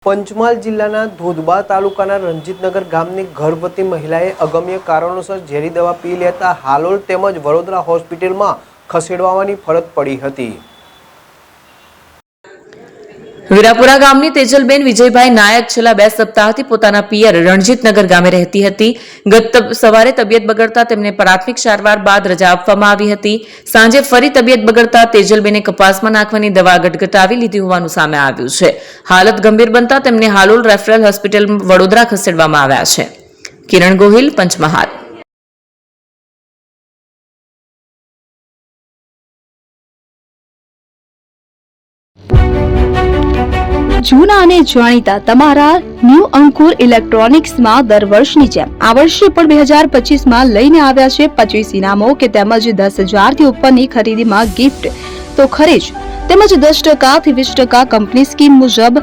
પંચમહાલ જિલ્લાના ધોધબા તાલુકાના રણજીતનગર ગામની ગર્ભવતી મહિલાએ અગમ્ય કારણોસર ઝેરી દવા પી લેતા હાલોલ તેમજ વડોદરા હોસ્પિટલમાં ખસેડવાની ફરજ પડી હતી। વીરાપુરા ગામની તેજલબેન વિજયભાઈ નાયક છેલ્લા 2 સપ્તાહથી પોતાના પિયર રણજીતનગર ગામે રહેતી હતી। ગત સવારે તબિયત બગડતા તેમને પ્રાથમિક સારવાર બાદ રજા આપવામાં આવી હતી। સાંજે ફરી તબિયત બગડતા તેજલબેને કપાસમાં નાખવાની દવા ગટગટાવી લીધી હોવાનું સામે આવ્યું છે। હાલત ગંભીર બનતા તેમને હાલોલ રેફરલ હોસ્પિટલ વડોદરા ખસેડવામાં આવ્યા છે। કિરણ ગોહિલ, પંચમહાલ। જૂના અને જાણીતા તમારા ન્યૂ અંકુર ઇલેક્ટ્રોનિક્સમાં દર વર્ષની જેમ આ વર્ષે પણ 2025માં લઈને આવ્યા છે 25 ઇનામો કે તેમજ 10,000 થી ઉપરની ખરીદીમાં ગિફ્ટ તો ખરી જ, તેમજ 10% થી 20% કંપની સ્કીમ મુજબ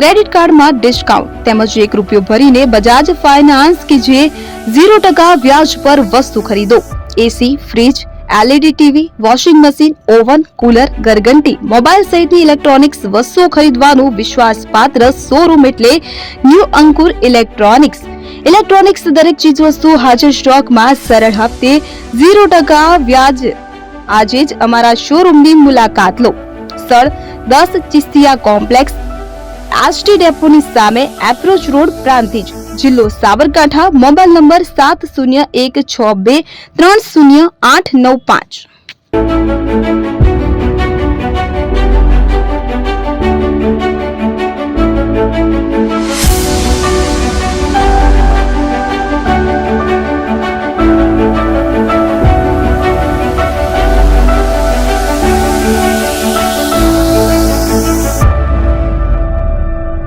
ક્રેડિટ કાર્ડમાં ડિસ્કાઉન્ટ તેમજ 1 રૂપિયો ભરીને બજાજ ફાઇનાન્સ કે જે 0% વ્યાજ પર વસ્તુ ખરીદો। AC, fridge, LED TV, washing machine, oven, cooler, ગરગંટી, મોબાઈલ સહિતની ઇલેક્ટ્રોનિક્સ વસ્તુઓ ખરીદવાનું વિશ્વાસપાત્ર શોરૂમ એટલે ન્યૂ અંકુર ઇલેક્ટ્રોનિક્સ। ઇલેક્ટ્રોનિક્સ દરેક ચીજ વસ્તુ હાજર સ્ટોકમાં સરળ હપ્તે 0% વ્યાજ। આજે જ અમારા શોરૂમની મુલાકાત લો। સ્થળ 10 ચિસ્તિયા કોમ્પ્લેક્સ, આરટી ડેપોની સામે, એપ્રોચ રોડ, પ્રાંતિજ, જિલ્લો સાબરકાંઠા। Mobile number 7016230895।